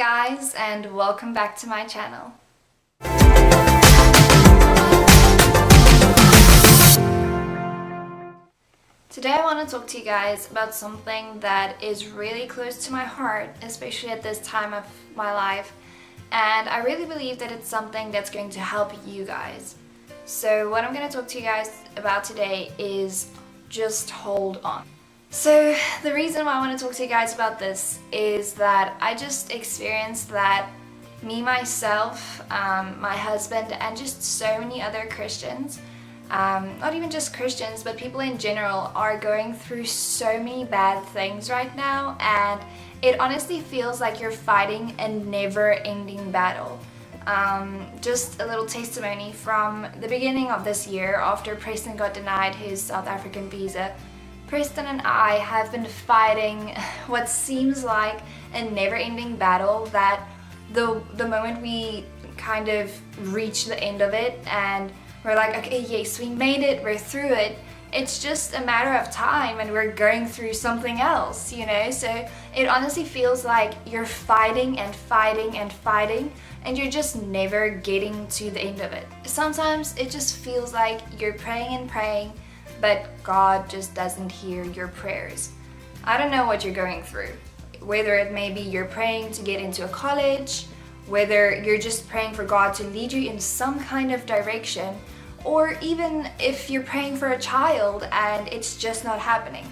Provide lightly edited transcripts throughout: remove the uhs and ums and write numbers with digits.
guys, and welcome back to my channel. Today I want to talk to you guys about something that is really close to my heart, especially at this time of my life, and I really believe that it's something that's going to help you guys. So what I'm going to talk to you guys about today is just hold on. So the reason why I want to talk to you guys about this is that I just experienced that me, myself, my husband, and just so many other Christians, not even just Christians, but people in general, are going through so many bad things right now, and it honestly feels like you're fighting a never-ending battle. Just a little testimony from the beginning of this year, after Preston got denied his South African visa. Preston and I have been fighting what seems like a never-ending battle, that the moment we kind of reach the end of it and we're like, okay, yes, we made it, we're through it, it's just a matter of time and we're going through something else, you know? So it honestly feels like you're fighting and fighting and fighting, and you're just never getting to the end of it. Sometimes it just feels like you're praying and praying, but God just doesn't hear your prayers. I don't know what you're going through. Whether it may be you're praying to get into a college, whether you're just praying for God to lead you in some kind of direction, or even if you're praying for a child and it's just not happening.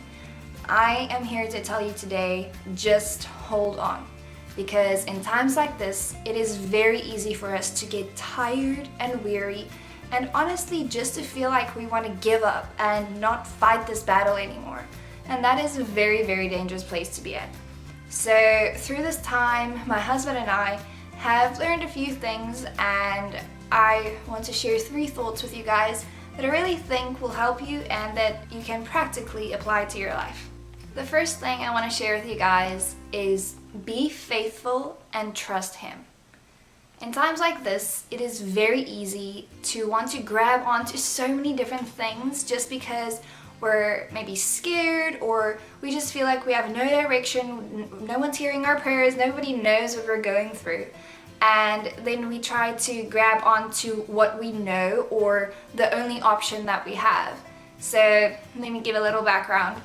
I am here to tell you today, just hold on. Because in times like this, it is very easy for us to get tired and weary, and honestly just to feel like we want to give up and not fight this battle anymore. And that is a very, very dangerous place to be at. So through this time, my husband and I have learned a few things, and I want to share 3 thoughts with you guys that I really think will help you and that you can practically apply to your life. The first thing I want to share with you guys is be faithful and trust Him. In times like this, it is very easy to want to grab onto so many different things just because we're maybe scared, or we just feel like we have no direction, no one's hearing our prayers, nobody knows what we're going through. And then we try to grab onto what we know, or the only option that we have. So let me give a little background.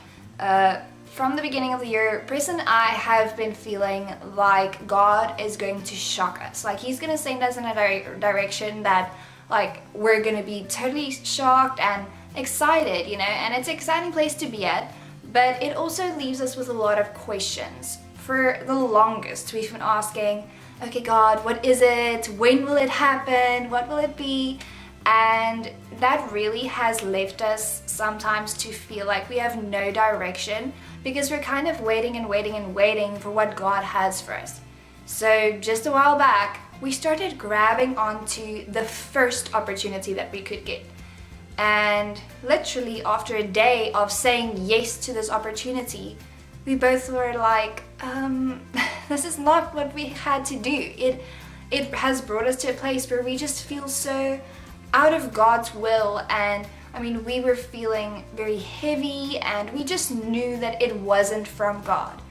From the beginning of the year, Preston and I have been feeling like God is going to shock us. Like He's going to send us in a direction that like we're going to be totally shocked and excited, you know, and it's an exciting place to be at, but it also leaves us with a lot of questions. For the longest, we've been asking, okay, God, what is it? When will it happen? What will it be? And that really has left us sometimes to feel like we have no direction, because we're kind of waiting and waiting and waiting for what God has for us. So just a while back, we started grabbing onto the first opportunity that we could get. And literally after a day of saying yes to this opportunity, we both were like, this is not what we had to do. It has brought us to a place where we just feel so out of God's will, and I mean, we were feeling very heavy, and we just knew that it wasn't from God,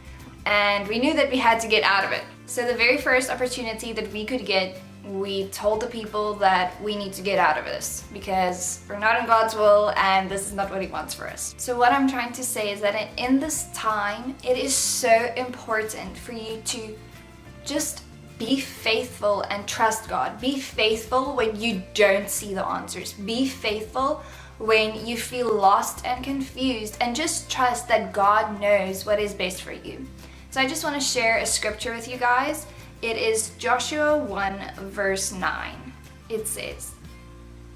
and we knew that we had to get out of it. So the very first opportunity that we could get, we told the people that we need to get out of this because we're not in God's will and this is not what He wants for us. So what I'm trying to say is that in this time, it is so important for you to just be faithful and trust God. Be faithful when you don't see the answers. Be faithful when you feel lost and confused, and just trust that God knows what is best for you. So I just want to share a scripture with you guys. It is Joshua 1 verse 9. It says,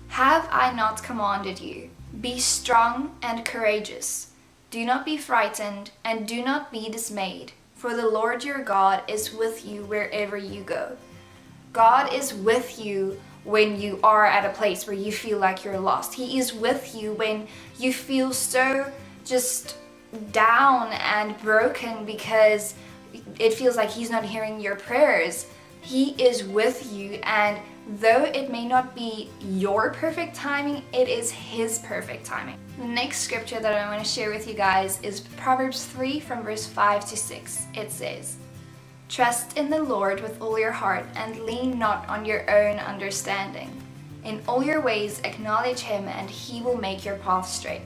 "Have I not commanded you? Be strong and courageous. Do not be frightened and do not be dismayed, for the Lord your God is with you wherever you go." God is with you when you are at a place where you feel like you're lost. He is with you when you feel so just down and broken because it feels like He's not hearing your prayers. He is with you, and though it may not be your perfect timing, it is His perfect timing. The next scripture that I want to share with you guys is Proverbs 3 from verse 5 to 6. It says, Trust in the Lord with all your heart and lean not on your own understanding. In all your ways acknowledge Him and He will make your path straight.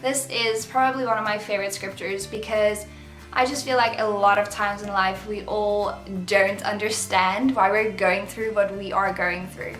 This is probably one of my favorite scriptures because I just feel like a lot of times in life we all don't understand why we're going through what we are going through.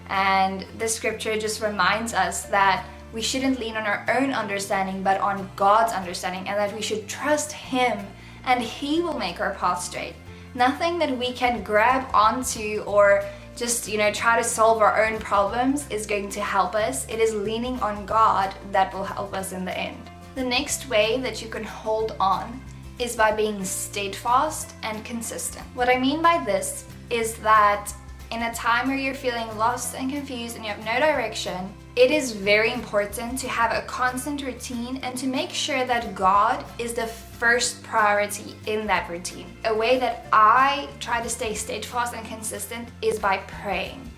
And this scripture just reminds us that we shouldn't lean on our own understanding but on God's understanding, and that we should trust Him and He will make our path straight. Nothing that we can grab onto or just, try to solve our own problems is going to help us. It is leaning on God that will help us in the end. The next way that you can hold on is by being steadfast and consistent. What I mean by this is that in a time where you're feeling lost and confused and you have no direction, it is very important to have a constant routine and to make sure that God is the first priority in that routine. A way that I try to stay steadfast and consistent is by praying.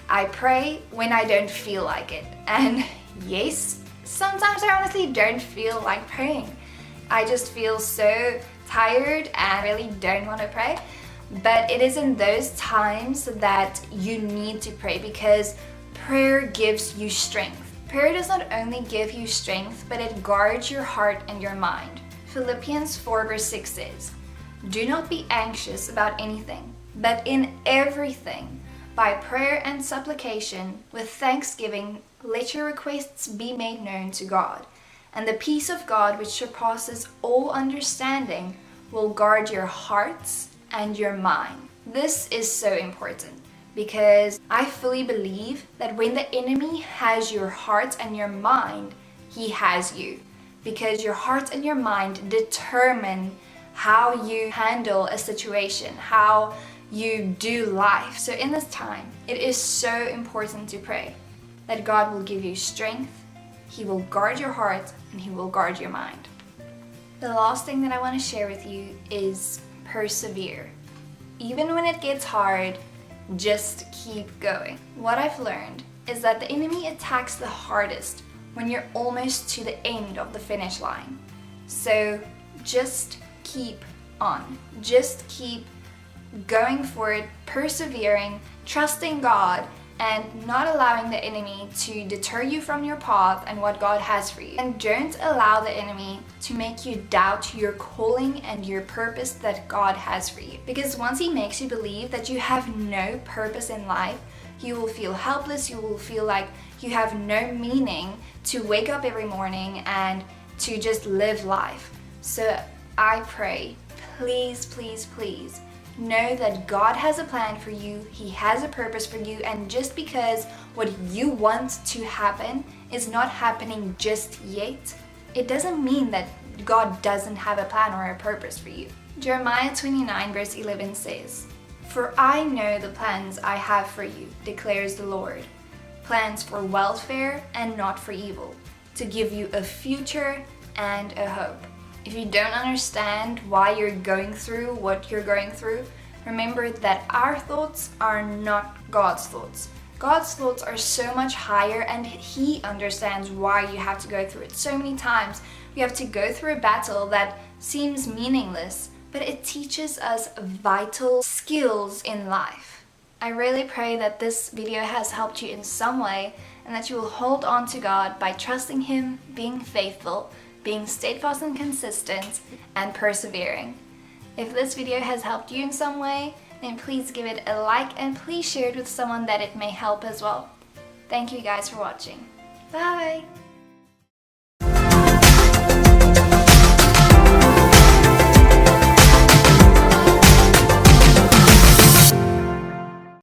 I pray when I don't feel like it. And yes, sometimes I honestly don't feel like praying. I just feel so tired and really don't want to pray. But it is in those times that you need to pray, because prayer gives you strength. Prayer does not only give you strength, but it guards your heart and your mind. Philippians 4 verse 6 says, "Do not be anxious about anything, but in everything, by prayer and supplication, with thanksgiving, let your requests be made known to God. And the peace of God, which surpasses all understanding, will guard your hearts and your mind." This is so important because I fully believe that when the enemy has your heart and your mind, he has you. Because your heart and your mind determine how you handle a situation, how you do life. So in this time, it is so important to pray that God will give you strength, He will guard your heart, and He will guard your mind. The last thing that I want to share with you is persevere. Even when it gets hard, just keep going. What I've learned is that the enemy attacks the hardest when you're almost to the end of the finish line. So just keep on. Just keep going for it, persevering, trusting God, and not allowing the enemy to deter you from your path and what God has for you. And don't allow the enemy to make you doubt your calling and your purpose that God has for you. Because once he makes you believe that you have no purpose in life, you will feel helpless, you will feel like you have no meaning to wake up every morning and to just live life. So I pray, please, please, please, know that God has a plan for you, He has a purpose for you, and just because what you want to happen is not happening just yet, it doesn't mean that God doesn't have a plan or a purpose for you. Jeremiah 29 verse 11 says, "For I know the plans I have for you, declares the Lord, plans for welfare and not for evil, to give you a future and a hope." If you don't understand why you're going through what you're going through, remember that our thoughts are not God's thoughts. God's thoughts are so much higher, and He understands why you have to go through it. So many times we have to go through a battle that seems meaningless, but it teaches us vital skills in life. I really pray that this video has helped you in some way, and that you will hold on to God by trusting Him, being faithful, being steadfast and consistent, and persevering. If this video has helped you in some way, then please give it a like and please share it with someone that it may help as well. Thank you guys for watching. Bye!